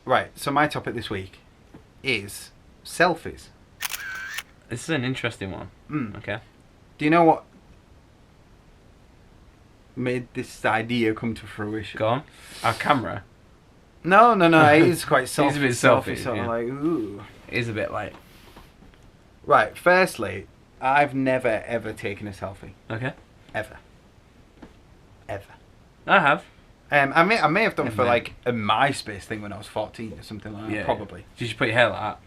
Right, so my topic this week is selfies. This is an interesting one. Okay. Do you know what made this idea come to fruition? Go on. Our camera. No, it is quite selfie. It's a bit selfie, selfie, sort of yeah. like, ooh. It is a bit like... Right, firstly, I've never ever taken a selfie. Okay. Ever. I have. I may have done Never for mind. like a MySpace thing when I was 14 or something like that, Yeah. probably. Did you put your hair like that?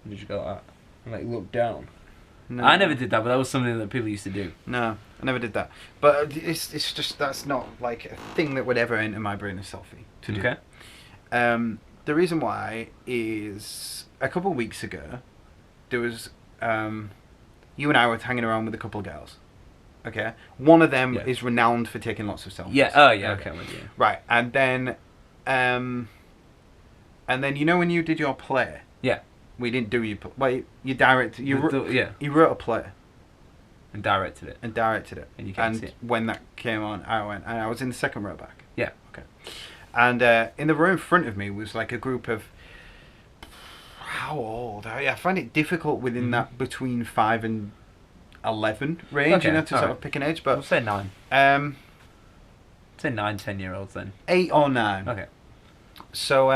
Did you go like that? And like look down? No, I never did that, but that was something that people used to do. No, I never did that. But it's just, that's not like a thing that would ever enter my brain, a selfie to do. Okay. The reason why is a couple of weeks ago, there was, you and I were hanging around with a couple of girls. Okay? One of them Yeah. is renowned for taking lots of selfies. Yeah. Oh yeah. Okay. I'm with you. Right, and then you know when you did your play? Yeah. We didn't do you. Well, you directed. Yeah. You wrote a play And directed it. and directed it. And you can't see it. When that came on, I went, and I was in the second row back. Yeah. Okay. And in the row in front of me was like a group of. How old? I find it difficult within that between 5 and 11 range, Okay, you know, to sort alright. of pick an age. We'll But say 9. 9-10-year-olds then. 8 or 9. Okay. So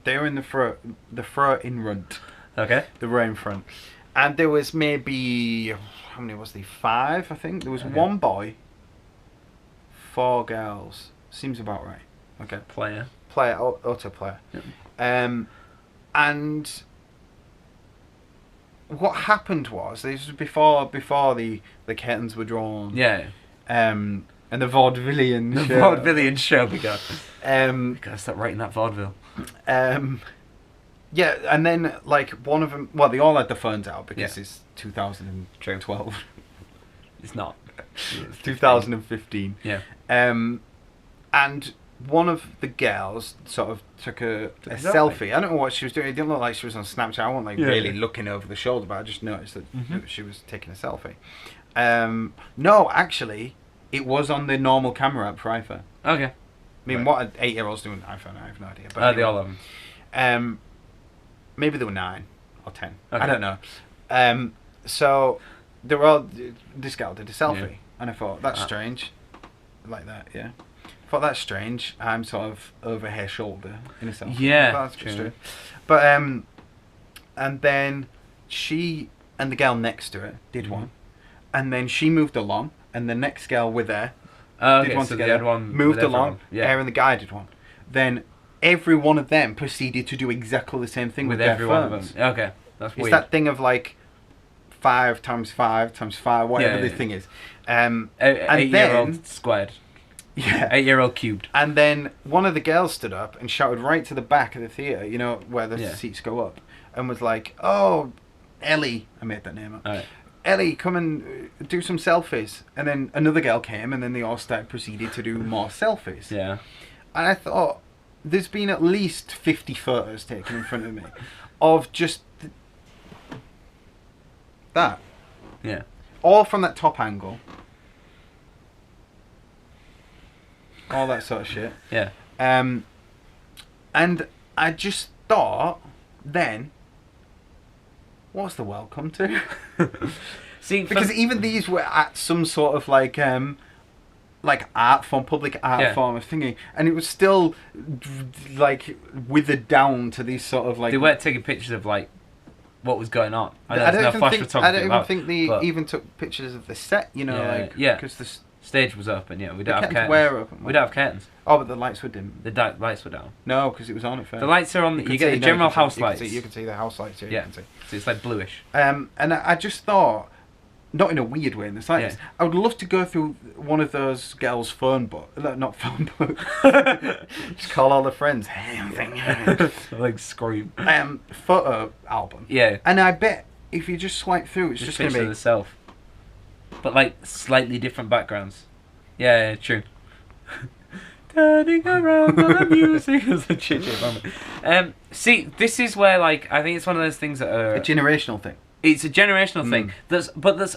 they were in the front in front. Okay. The row in front. And there was maybe, how many was there? 5, I think. There was Okay. 1 boy, 4 girls. Seems about right. Okay. Player. Auto player. Yep. And what happened was, this was before the curtains were drawn. Yeah. And the vaudevillian The show. vaudevillian show began. Gotta stop writing that vaudeville. Yeah, and then like one of them, well, they all had their phones out because Yeah. it's 2012, It's not. it's 2015. Yeah. And one of the girls sort of took a a selfie. I don't know what she was doing. It didn't look like she was on Snapchat. I wasn't like Yeah, really yeah. looking over the shoulder, but I just noticed that Mhm. she was taking a selfie. No, actually, it was on the normal camera app for iPhone. Okay. I mean, Right. what an 8-year-old's doing on iPhone, I have no idea. But They anyway. all have them. Maybe they were 9 or 10. Okay. I don't know. So they were all. This girl did a selfie, Yeah. and I thought that's strange, like that. Yeah, I thought that's strange. I'm sort of over her shoulder in a selfie. Yeah, I thought that's a bit true. strange. But and then she and the girl next to her did Mhm. one, and then she moved along, and the next girl with her Okay, did one so together. they had one moved with along. everyone. Yeah. Her and the guy did one. Then every one of them proceeded to do exactly the same thing with, With their every one of phones. them. Okay. That's It's weird. that thing of like 5 times 5 times 5, whatever Yeah, the yeah. thing is. And 8-year-old then squared. Yeah. 8-year-old cubed. And then one of the girls stood up and shouted right to the back of the theatre, you know, where the Yeah. seats go up, and was like, "Oh, Ellie," I made that name up. Alright. "Ellie, come and do some selfies." And then another girl came, and then they all proceeded to do more selfies. Yeah. And I thought, there's been at least 50 photos taken in front of me of just that. Yeah. All from that top angle. All that sort of shit. Yeah. And I just thought, then, what's the world come to? See, Because even these were at some sort of like art form, public art Yeah. form of thinking, and it was still like withered down to these sort of like. they weren't taking pictures of like what was going on. I know I there's don't no even flash think. photography I don't even about, think they but even took pictures of the set. You know, Yeah, like yeah. because the stage was open. Yeah, we the don't have curtains curtains. were open. We don't have curtains. Oh, but the lights were dim. The lights were down. No, because it was on at first. The lights are on. You, could get see- the no, general you can house see- lights. You can see the house lights. Yeah, Yeah. you can see. So it's like bluish. And I just thought, not in a weird way in the slightest, I would love to go through one of those girls' phone book, not phone book. Just call all the friends. Hey, I'm thinking. Like scream. Photo album. Yeah. And I bet if you just swipe through, it's just going picture to of be. itself. But like slightly different backgrounds. Yeah, true. Turning around the music as a chit-chat moment. See, this is where like I think it's one of those things that are A generational thing. it's a generational thing. That's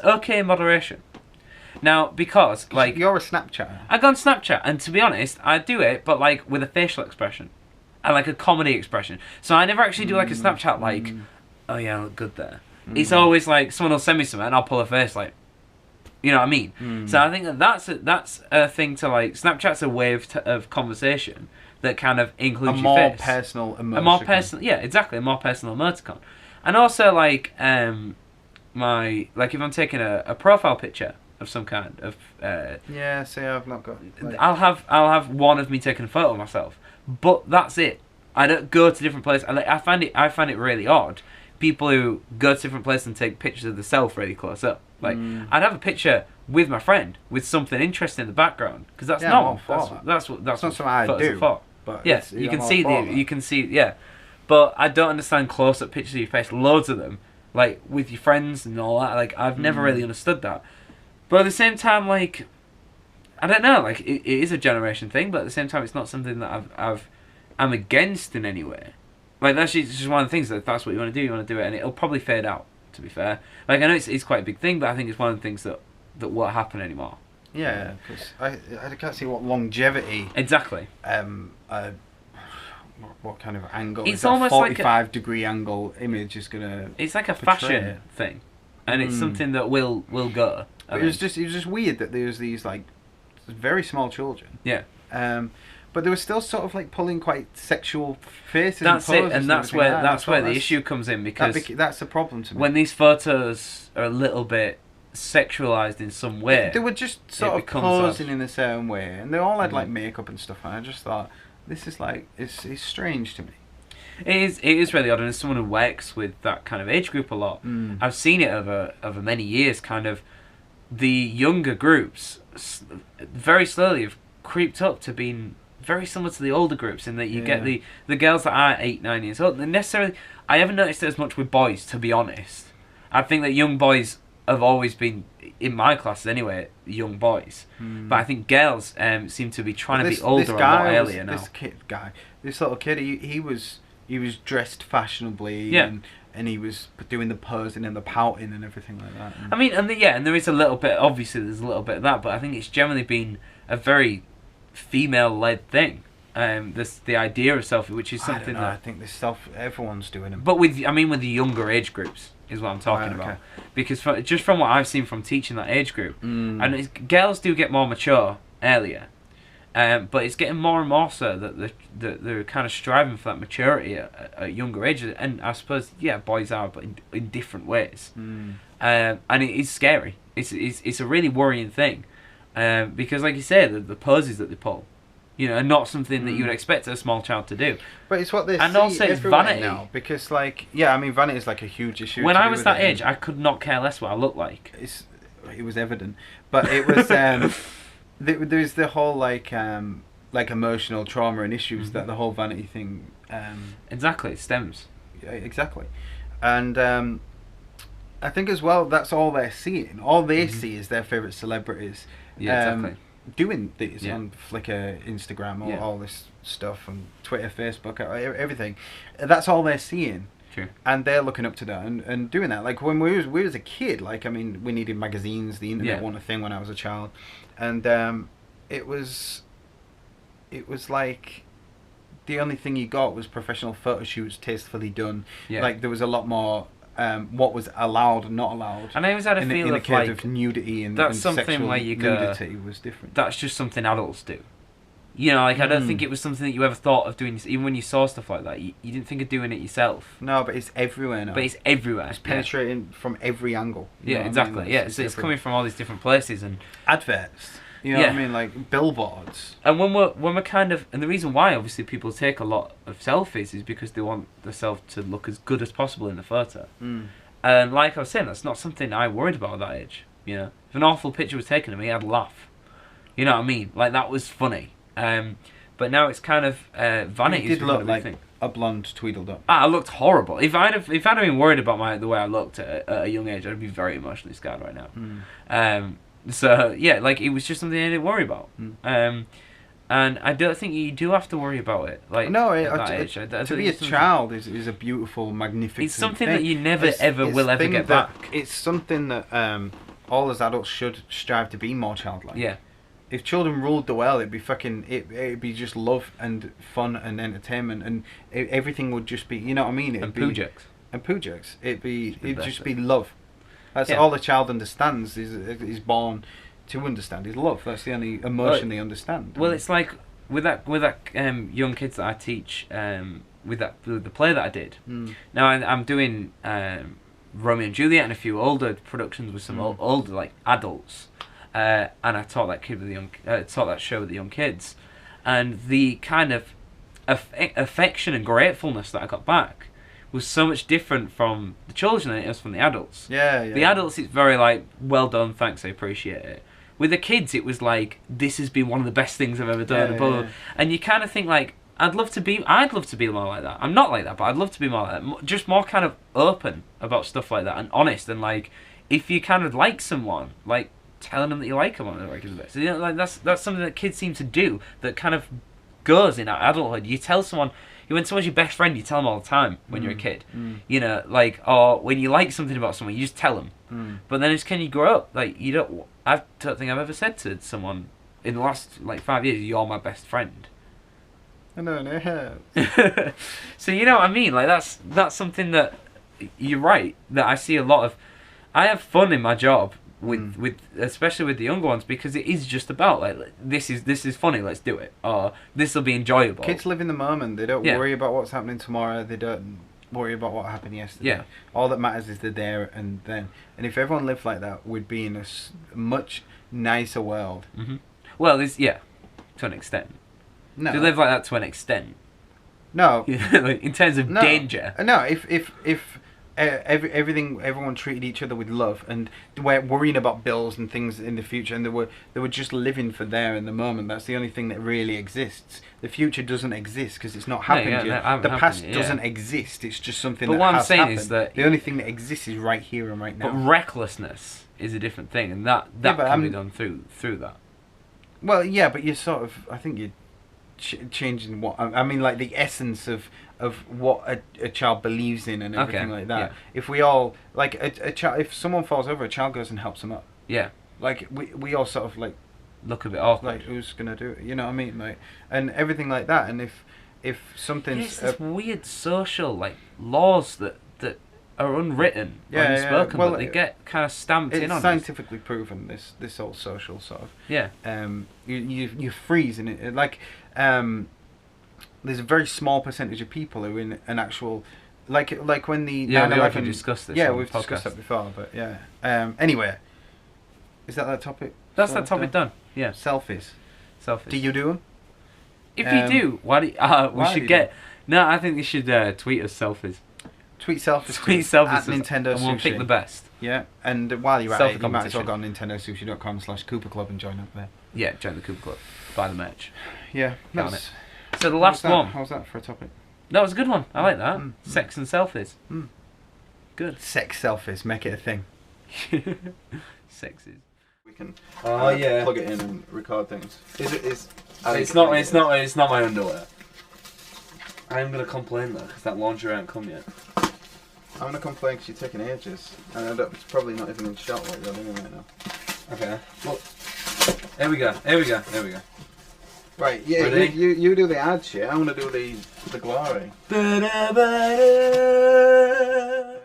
okay in moderation. Now, because, like... You're a Snapchatter. I go on Snapchat, and to be honest, I do it, but, like, with a facial expression. And, like, a comedy expression. So I never actually do, like, a Snapchat, like, oh, yeah, I look good there. It's always, like, someone will send me something, and I'll pull a face, like... You know what I mean? So I think that's a thing to, like... Snapchat's a way of conversation that kind of includes your face. Personal emoticon. A more personal... Yeah, exactly, a more personal emoticon. And also, like, like, if I'm taking a profile picture of some kind of... yeah, see, I've not got... Like... I'll have one of me taking a photo of myself. But that's it. I don't go to different places. I find it really odd. People who go to different places and take pictures of themselves really close up. Like, I'd have a picture with my friend with something interesting in the background because that's not. That's not something I do. But yeah, you can see. Yeah, but I don't understand close up pictures of your face. Loads of them, like with your friends and all that. Like, I've never really understood that. But at the same time, like, I don't know. Like, it is a generation thing, but at the same time, it's not something that I'm against in any way. Like, that's just one of the things that if that's what you want to do, you want to do it, and it'll probably fade out. To be fair, like, I know it's quite a big thing, but I think it's one of the things that won't happen anymore. Yeah, because I can't see what longevity. Exactly. What kind of angle? It's is almost 45-degree angle image is gonna. It's like a fashion thing, and it's something that will go. It was just weird that there was these like very small children. Yeah. But they were still sort of like pulling quite sexual faces. That's and it, and that's where the issue comes in because that's the problem to me. When these photos are a little bit sexualized in some way, they were just sort of posing in a certain way, and they all had like makeup and stuff. And I just thought, this is like it's strange to me. It is really odd, and as someone who works with that kind of age group a lot, I've seen it over many years. Kind of the younger groups very slowly have creeped up to being very similar to the older groups in that you get the girls that are 8, 9 years old. And necessarily, I haven't noticed it as much with boys, to be honest. I think that young boys have always been, in my classes anyway, young boys. But I think girls seem to be trying to be older a lot earlier now. This little kid, he was dressed fashionably, and he was doing the posing and the pouting and everything like that. I mean, and there is a little bit, obviously there's a little bit of that, but I think it's generally been a female-led thing. The idea of selfie, which is something that I think everyone's doing them. But with the younger age groups is what I'm talking about, because from what I've seen from teaching that age group, and girls do get more mature earlier, but it's getting more and more so that they're kind of striving for that maturity at younger ages, and I suppose boys are, but in different ways, and it is scary. It's a really worrying thing. Because, like you say, the poses that they pull, are not something that you would expect a small child to do. But it's what they and see also it's vanity now. Because, like, vanity is like a huge issue. When I was that age, I could not care less what I looked like. It was evident, but it was there's the whole like emotional trauma and issues that the whole vanity thing. Exactly, it stems. Yeah, exactly, and I think as well that's all they're seeing. All they see is their favorite celebrities. Yeah, exactly. Doing these on Flickr, Instagram, all this stuff, and Twitter, Facebook, everything. That's all they're seeing. True. And they're looking up to that and doing that. Like when we was a kid, like, I mean, we needed magazines. The internet wasn't a thing when I was a child, and it was like the only thing you got was professional photo shoots, tastefully done. Yeah. Like there was a lot more. What was allowed and not allowed. And I always had a feel in the of case like of nudity and that's something sexual where you go, nudity was different. That's just something adults do. Like I don't think it was something that you ever thought of doing. Even when you saw stuff like that, you didn't think of doing it yourself. No, but it's everywhere now. But it's everywhere. It's penetrating from every angle. Yeah, exactly. I mean? So it's coming from all these different places and adverts. You know what I mean? Like billboards. And when we're kind of, and the reason why obviously people take a lot of selfies is because they want themselves to look as good as possible in the photo. And like I was saying, that's not something I worried about at that age. If an awful picture was taken of me, I'd laugh. You know what I mean? Like that was funny. But now it's kind of vanity. You did look like a blonde tweedled up. I looked horrible. If I'd been worried about the way I looked at a young age, I'd be very emotionally scarred right now. So yeah, like it was just something I didn't worry about. And I don't think you do have to worry about it. Like no, at that age. To be a child is a beautiful, magnificent. It's something thing. that you never ever will ever get back. It's something that all as adults should strive to be more childlike. Yeah. If children ruled the world, it'd be it'd be just love and fun and entertainment, and everything would just be, you know what I mean? And poo jokes. And poo jokes. It'd just thing. be love. That's all a child understands. Is born to understand is love. That's the only emotion they understand. Well, it's like with that young kids that I teach, with the play that I did. Now I'm doing Romeo and Juliet and a few older productions with some older like adults, and I taught that taught that show with the young kids, and the kind of affection and gratefulness that I got back was so much different from the children than it was from the adults. Yeah. The adults, it's very like, well done, thanks, I appreciate it. With the kids, it was like, this has been one of the best things I've ever done. Yeah. And you kind of think like, I'd love to be more like that. I'm not like that, but I'd love to be more like that. Just more kind of open about stuff like that and honest. And like, if you kind of like someone, like telling them that you like them on a regular basis. You know, like that's something that kids seem to do that kind of goes in our adulthood. You tell someone. When someone's your best friend, you tell them all the time when you're a kid. You know, like, or when you like something about someone, you just tell them. But then can you grow up? Like, I don't think I've ever said to someone in the last, like, 5 years, you're my best friend. I know, no. So, you know what I mean? Like, that's something that, you're right, that I see a lot of. I have fun in my job, with especially with the younger ones, because it is just about like this is funny, let's do it, or this will be enjoyable. Kids live in the moment. They don't worry about what's happening tomorrow. They don't worry about what happened yesterday. Yeah. All that matters is they're there and then. And if everyone lived like that, we'd be in a much nicer world. Well, to an extent. No. They live like that to an extent. No. Like, in terms of danger. No. If everyone treated each other with love and we're worrying about bills and things in the future, and they were just living for there in the moment. That's the only thing that really exists. The future doesn't exist because it's not happened yet. The past doesn't exist. It's just something that has happened. But what I'm saying is that the only thing that exists is right here and right now. But recklessness is a different thing, and that can be done through that. Well, yeah, but you're sort of, I think you're changing what I mean, like the essence of what a child believes in and everything like that. Yeah. If we all like a child, if someone falls over, a child goes and helps them up. Yeah. Like we all sort of like look a bit awkward. Like, who's gonna do it? You know what I mean? Like, and everything like that. And if something's there's weird social like laws that are unwritten or unspoken, well, but they get kind of stamped in on. It's scientifically proven, this whole social sort of. Yeah. You freeze in it like. There's a very small percentage of people who are in an actual, like when the 9/11. We discussed this. Yeah, we've discussed that before, but yeah. Anyway, is that topic? That's that topic done. Yeah. Selfies. Do you do them? If you do, why do we should get? No, I think you should tweet us selfies. Tweet selfies. Tweet selfies at Nintendo Sushi. And we'll pick the best. Yeah, and while you're at it, you might as well go on NintendoSushi.com/Cooper Club and join up there. Yeah, join the Cooper Club. Buy the merch. Yeah, so the last one. How's that for a topic? That was a good one. I like that. Sex and selfies. Good. Sex selfies. Make it a thing. Sexes. We can. Plug it in and record things. It's not my underwear. I'm gonna complain though because that laundry ain't come yet. I'm gonna complain because you're taking ages, and it's probably not even in shot what you're doing right now. Okay. Look. Here we go. Right, yeah, you do the ad shit, I'm gonna do the glory.